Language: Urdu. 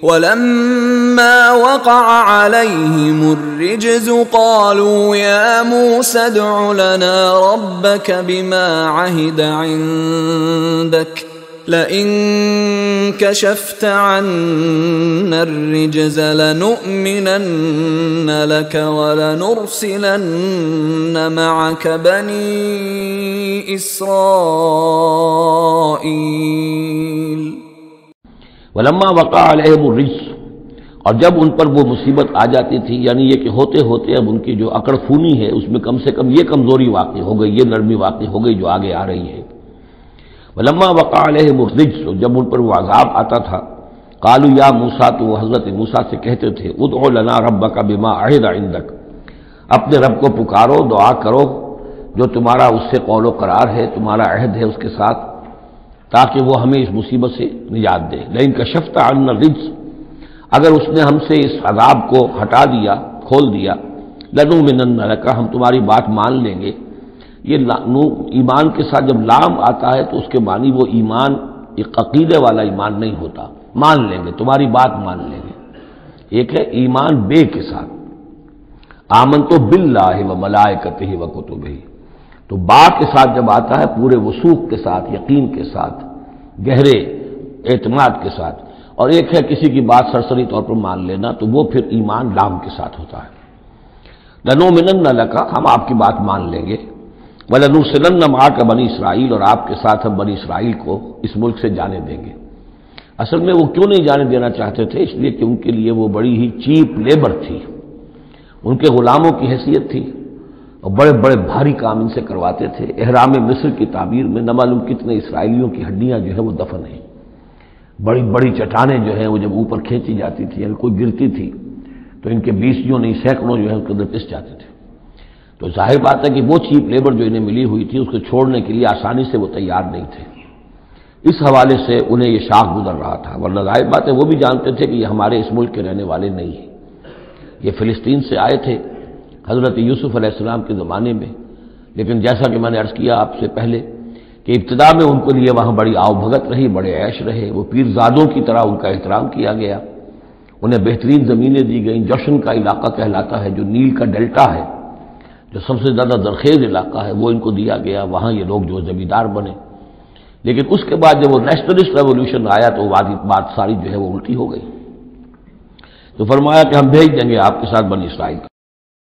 وَلَمَّا وَقَعَ عَلَيْهِمُ الرِّجْزُ قَالُوا يَا مُوسَى ادْعُ لَنَا رَبَّكَ بِمَا عَهِدَ عِندَكَ لَئِن كَشَفْتَ عَنَّا الرِّجْزَ لَنُؤْمِنَنَّ لَكَ وَلَنُرْسِلَنَّ مَعَكَ بَنِي إِسْرَائِيلَ۔ ولما وقع علیہم الرجس، اور جب ان پر وہ مصیبت آ جاتی تھی، یعنی یہ کہ ہوتے ہوتے اب ان کی جو اکڑ خونی ہے اس میں کم سے کم یہ کمزوری واقع ہو گئی، یہ نرمی واقع ہو گئی جو آگے آ رہی ہے۔ ولما وقع علیہم الرجس، جب ان پر وہ عذاب آتا تھا، قالوا یا موسیٰ، تو وہ حضرت موسیٰ سے کہتے تھے ادع لنا ربک بما عہد عندک، اپنے رب کو پکارو، دعا کرو جو تمہارا اس سے قول و قرار ہے، تمہارا عہد ہے اس کے ساتھ، تاکہ وہ ہمیں اس مصیبت سے نجات دے۔ لیکن کشفت عنا الرجس، اگر اس نے ہم سے اس عذاب کو ہٹا دیا، کھول دیا، لنؤمنن لک، ہم تمہاری بات مان لیں گے۔ یہ ایمان کے ساتھ جب لام آتا ہے تو اس کے معنی وہ ایمان ایک عقیدے والا ایمان نہیں ہوتا، مان لیں گے، تمہاری بات مان لیں گے۔ ایک ہے ایمان بے کے ساتھ، آمنت باللہ و ملائکتہ و کتبہ، تو با کے ساتھ جب آتا ہے پورے وثوق کے ساتھ، یقین کے ساتھ، گہرے اعتماد کے ساتھ، اور ایک ہے کسی کی بات سرسری طور پر مان لینا، تو وہ پھر ایمان لام کے ساتھ ہوتا ہے۔ لنؤمنن لک، ہم آپ کی بات مان لیں گے، وَلَنُرْسِلَنَّ مَعَكَ بنی اسرائیل، اور آپ کے ساتھ ہم بنی اسرائیل کو اس ملک سے جانے دیں گے۔ اصل میں وہ کیوں نہیں جانے دینا چاہتے تھے؟ اس لیے کہ ان کے لیے وہ بڑی ہی چیپ لیبر تھی، ان کے غلاموں کی حیثیت تھی، اور بڑے بڑے بھاری کام ان سے کرواتے تھے۔ احرام مصر کی تعبیر میں نہ معلوم کتنے اسرائیلیوں کی ہڈیاں جو ہے وہ دفن ہیں، بڑی بڑی چٹانیں جو ہیں وہ جب اوپر کھینچی جاتی تھی، یعنی کوئی گرتی تھی تو ان کے بیسیوں نہیں سینکڑوں جو ہے اس کے اندر پس جاتے تھے۔ تو ظاہر بات ہے کہ وہ چیپ لیبر جو انہیں ملی ہوئی تھی اس کو چھوڑنے کے لیے آسانی سے وہ تیار نہیں تھے، اس حوالے سے انہیں یہ شاخ گزر رہا تھا، ورنہ ظاہر بات ہے وہ بھی جانتے تھے کہ یہ ہمارے اس ملک کے رہنے والے نہیں ہیں، یہ فلسطین سے آئے تھے حضرت یوسف علیہ السلام کے زمانے میں، لیکن جیسا کہ میں نے عرض کیا آپ سے پہلے کہ ابتدا میں ان کے لیے وہاں بڑی آؤ بھگت رہی، بڑے عیش رہے، وہ پیرزادوں کی طرح ان کا احترام کیا گیا، انہیں بہترین زمینیں دی گئیں، جوشن کا علاقہ کہلاتا ہے جو نیل کا ڈیلٹا ہے، جو سب سے زیادہ زرخیز علاقہ ہے، وہ ان کو دیا گیا، وہاں یہ لوگ جو زمیندار بنے۔ لیکن اس کے بعد جب وہ نیشنلسٹ ریولوشن آیا تو بات ساری جو ہے وہ الٹی ہو گئی، تو فرمایا کہ ہم بھیج دیں گے آپ کے ساتھ بنی اسرائیل۔